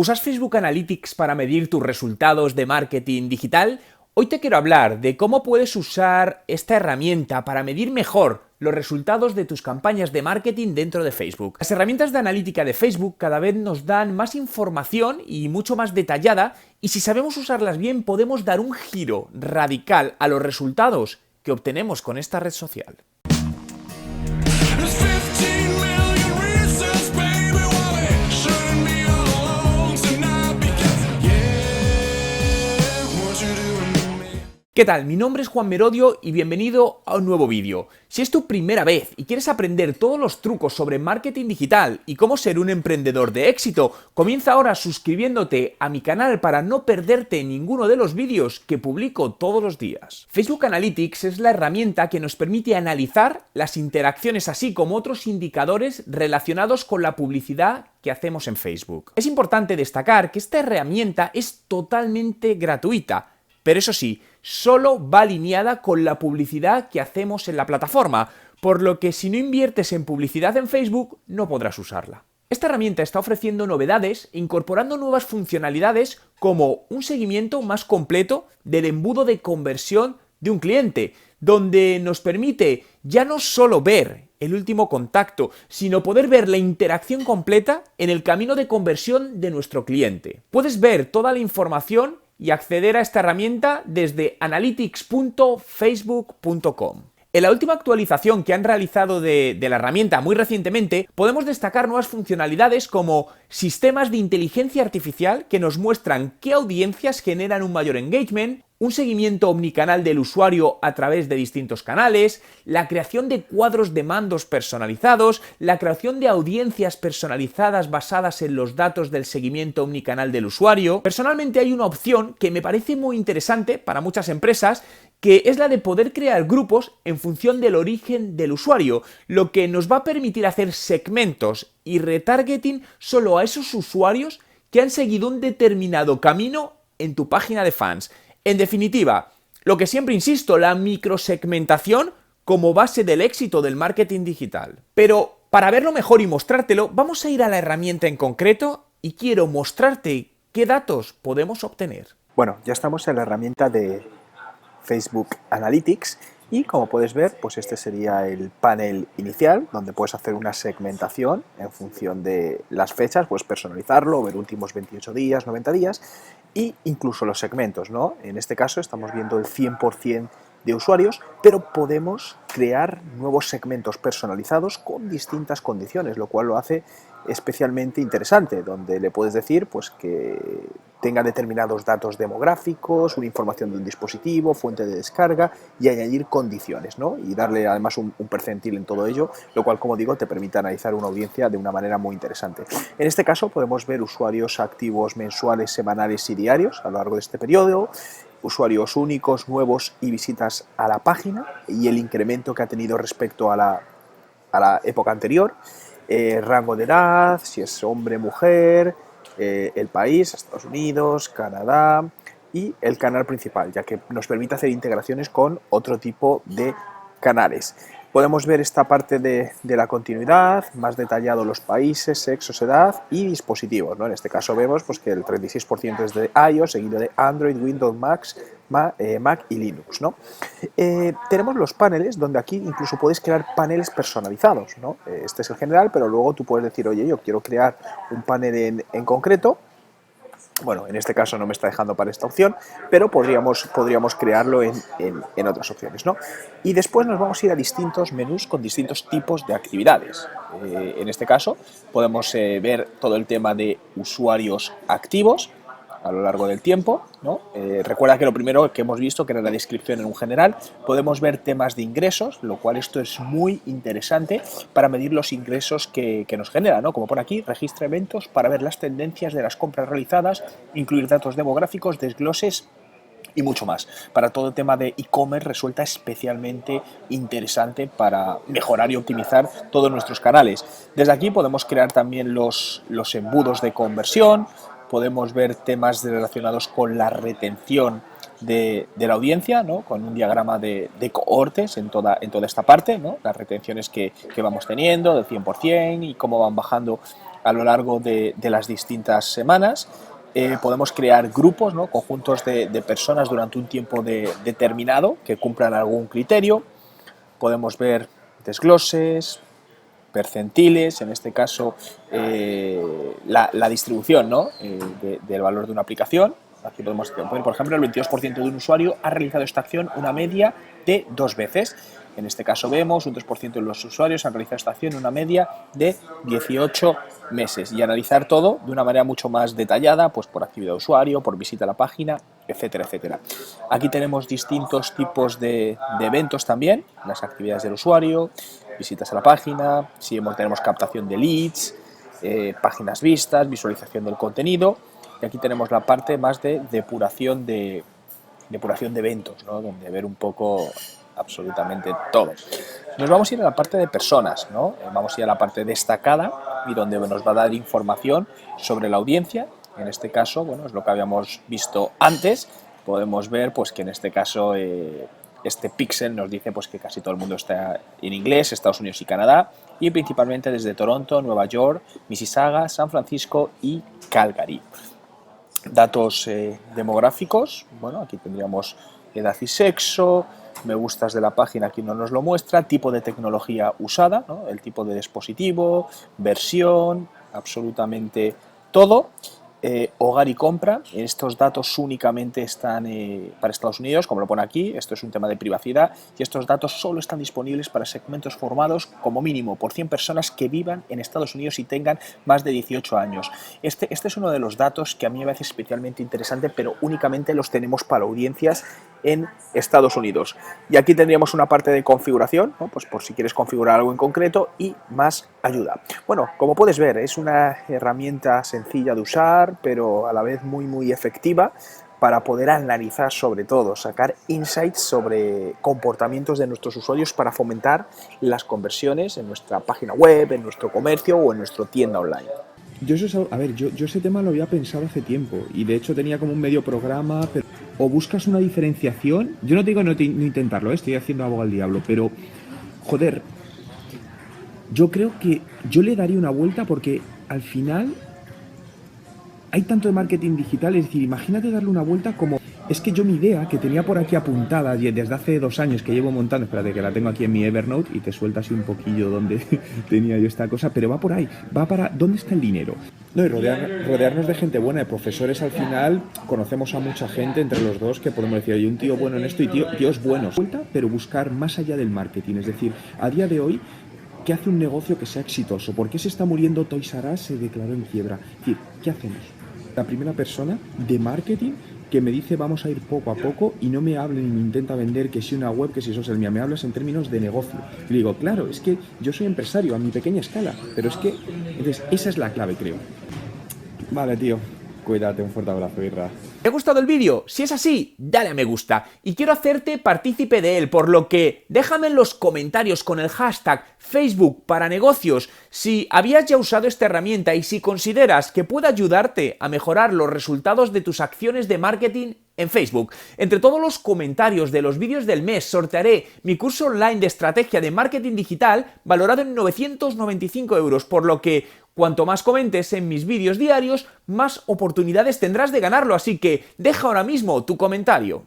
¿Usas Facebook Analytics para medir tus resultados de marketing digital? Hoy te quiero hablar de cómo puedes usar esta herramienta para medir mejor los resultados de tus campañas de marketing dentro de Facebook. Las herramientas de analítica de Facebook cada vez nos dan más información y mucho más detallada, y si sabemos usarlas bien podemos dar un giro radical a los resultados que obtenemos con esta red social. ¿Qué tal? Mi nombre es Juan Merodio y bienvenido a un nuevo vídeo. Si es tu primera vez y quieres aprender todos los trucos sobre marketing digital y cómo ser un emprendedor de éxito, comienza ahora suscribiéndote a mi canal para no perderte ninguno de los vídeos que publico todos los días. Facebook Analytics es la herramienta que nos permite analizar las interacciones así como otros indicadores relacionados con la publicidad que hacemos en Facebook. Es importante destacar que esta herramienta es totalmente gratuita, pero eso sí, solo va alineada con la publicidad que hacemos en la plataforma, por lo que si no inviertes en publicidad en Facebook, no podrás usarla. Esta herramienta está ofreciendo novedades, incorporando nuevas funcionalidades como un seguimiento más completo del embudo de conversión de un cliente, donde nos permite ya no solo ver el último contacto, sino poder ver la interacción completa en el camino de conversión de nuestro cliente. Puedes ver toda la información y acceder a esta herramienta desde analytics.facebook.com. En la última actualización que han realizado de la herramienta muy recientemente, podemos destacar nuevas funcionalidades como sistemas de inteligencia artificial que nos muestran qué audiencias generan un mayor engagement, un seguimiento omnicanal del usuario a través de distintos canales, la creación de cuadros de mandos personalizados, la creación de audiencias personalizadas basadas en los datos del seguimiento omnicanal del usuario. Personalmente hay una opción que me parece muy interesante para muchas empresas, que es la de poder crear grupos en función del origen del usuario, lo que nos va a permitir hacer segmentos y retargeting solo a esos usuarios que han seguido un determinado camino en tu página de fans. En definitiva, lo que siempre insisto, la microsegmentación como base del éxito del marketing digital. Pero para verlo mejor y mostrártelo, vamos a ir a la herramienta en concreto y quiero mostrarte qué datos podemos obtener. Bueno, ya estamos en la herramienta de Facebook Analytics y como puedes ver, pues este sería el panel inicial donde puedes hacer una segmentación en función de las fechas, puedes personalizarlo, ver últimos 28 días, 90 días e incluso los segmentos, ¿no? En este caso estamos viendo el 100% de usuarios, pero podemos crear nuevos segmentos personalizados con distintas condiciones, lo cual lo hace especialmente interesante, donde le puedes decir pues que tenga determinados datos demográficos, una información de un dispositivo, fuente de descarga y añadir condiciones, ¿no? Y darle además un percentil en todo ello, lo cual, como digo, te permite analizar una audiencia de una manera muy interesante. En este caso podemos ver usuarios activos mensuales, semanales y diarios a lo largo de este periodo, usuarios únicos, nuevos y visitas a la página y el incremento que ha tenido respecto a la época anterior, rango de edad, si es hombre, mujer, el país, Estados Unidos, Canadá y el canal principal, ya que nos permite hacer integraciones con otro tipo de canales. Podemos ver esta parte de la continuidad, más detallado los países, sexos, edad y dispositivos, ¿no? En este caso vemos pues, que el 36% es de iOS, seguido de Android, Windows, Mac y Linux, ¿no? Tenemos los paneles, donde aquí incluso puedes crear paneles personalizados, ¿no? Este es el general, pero luego tú puedes decir, oye, yo quiero crear un panel en concreto. Bueno, en este caso no me está dejando para esta opción, pero podríamos crearlo en otras opciones, ¿no? Y después nos vamos a ir a distintos menús con distintos tipos de actividades. En este caso podemos ver todo el tema de usuarios activos a lo largo del tiempo, ¿no? Recuerda que lo primero que hemos visto, que era la descripción en un general, podemos ver temas de ingresos, lo cual esto es muy interesante para medir los ingresos que nos genera, ¿no? Como pone aquí, registra eventos para ver las tendencias de las compras realizadas, incluir datos demográficos, desgloses y mucho más. Para todo el tema de e-commerce resulta especialmente interesante para mejorar y optimizar todos nuestros canales. Desde aquí podemos crear también los embudos de conversión, podemos ver temas relacionados con la retención de la audiencia, ¿no? Con un diagrama de cohortes en toda esta parte, ¿no? Las retenciones que vamos teniendo del 100% y cómo van bajando a lo largo de las distintas semanas. Podemos crear grupos, ¿no? Conjuntos de personas durante un tiempo determinado que cumplan algún criterio. Podemos ver desgloses, percentiles, en este caso la distribución, ¿no? Del valor de una aplicación. Aquí podemos poner, por ejemplo, el 22% de un usuario ha realizado esta acción una media de 2 veces. En este caso vemos un 3% de los usuarios han realizado esta acción una media de 18 meses. Y analizar todo de una manera mucho más detallada, pues por actividad de usuario, por visita a la página, etcétera, etcétera. Aquí tenemos distintos tipos de eventos también, las actividades del usuario, visitas a la página, si tenemos captación de leads, páginas vistas, visualización del contenido. Y aquí tenemos la parte más de depuración de eventos, ¿no? Donde ver un poco absolutamente todo. Nos vamos a ir a la parte de personas, ¿no? Vamos a ir a la parte destacada y donde nos va a dar información sobre la audiencia. En este caso, bueno, es lo que habíamos visto antes. Podemos ver, pues, que en este caso este píxel nos dice, pues, que casi todo el mundo está en inglés, Estados Unidos y Canadá, y principalmente desde Toronto, Nueva York, Mississauga, San Francisco y Calgary. Datos demográficos, bueno, aquí tendríamos edad y sexo, me gustas de la página, aquí no nos lo muestra, tipo de tecnología usada, ¿no? El tipo de dispositivo, versión, absolutamente todo. Hogar y compra, estos datos únicamente están para Estados Unidos, como lo pone aquí, esto es un tema de privacidad, y estos datos solo están disponibles para segmentos formados como mínimo por 100 personas que vivan en Estados Unidos y tengan más de 18 años. Este es uno de los datos que a mí me parece especialmente interesante, pero únicamente los tenemos para audiencias en Estados Unidos. Y aquí tendríamos una parte de configuración, ¿no? Pues por si quieres configurar algo en concreto, y más ayuda. Bueno, como puedes ver, es una herramienta sencilla de usar, pero a la vez muy efectiva para poder analizar, sobre todo, sacar insights sobre comportamientos de nuestros usuarios para fomentar las conversiones en nuestra página web, en nuestro comercio o en nuestra tienda online. Yo ese tema lo había pensado hace tiempo y de hecho tenía como un medio programa, pero o buscas una diferenciación, yo no te digo no intentarlo, estoy haciendo abogado al diablo, pero joder, yo creo que yo le daría una vuelta porque al final hay tanto de marketing digital, es decir, imagínate darle una vuelta como... Es que yo mi idea, que tenía por aquí apuntada desde hace 2 años que llevo montando, espérate que la tengo aquí en mi Evernote y te suelta así un poquillo donde tenía yo esta cosa, pero va por ahí, va para... ¿Dónde está el dinero? No, y rodearnos de gente buena, de profesores al final, conocemos a mucha gente entre los dos que podemos decir, hay un tío bueno en esto y tíos buenos. Vuelta, pero buscar más allá del marketing, es decir, a día de hoy, ¿qué hace un negocio que sea exitoso? ¿Por qué se está muriendo Toys R Us? Se declaró en quiebra. Es decir, ¿qué hacemos? La primera persona de marketing que me dice vamos a ir poco a poco y no me hable ni me intenta vender que si una web, que si social media, me hablas en términos de negocio. Y digo, claro, es que yo soy empresario a mi pequeña escala, pero es que, entonces, esa es la clave, creo. Vale, tío, cuídate, un fuerte abrazo, Irra. ¿Te ha gustado el vídeo? Si es así, dale a me gusta. Y quiero hacerte partícipe de él, por lo que déjame en los comentarios con el hashtag Facebook para negocios si habías ya usado esta herramienta y si consideras que puede ayudarte a mejorar los resultados de tus acciones de marketing en Facebook. Entre todos los comentarios de los vídeos del mes sortearé mi curso online de estrategia de marketing digital valorado en 995 €, por lo que cuanto más comentes en mis vídeos diarios, más oportunidades tendrás de ganarlo, así que deja ahora mismo tu comentario.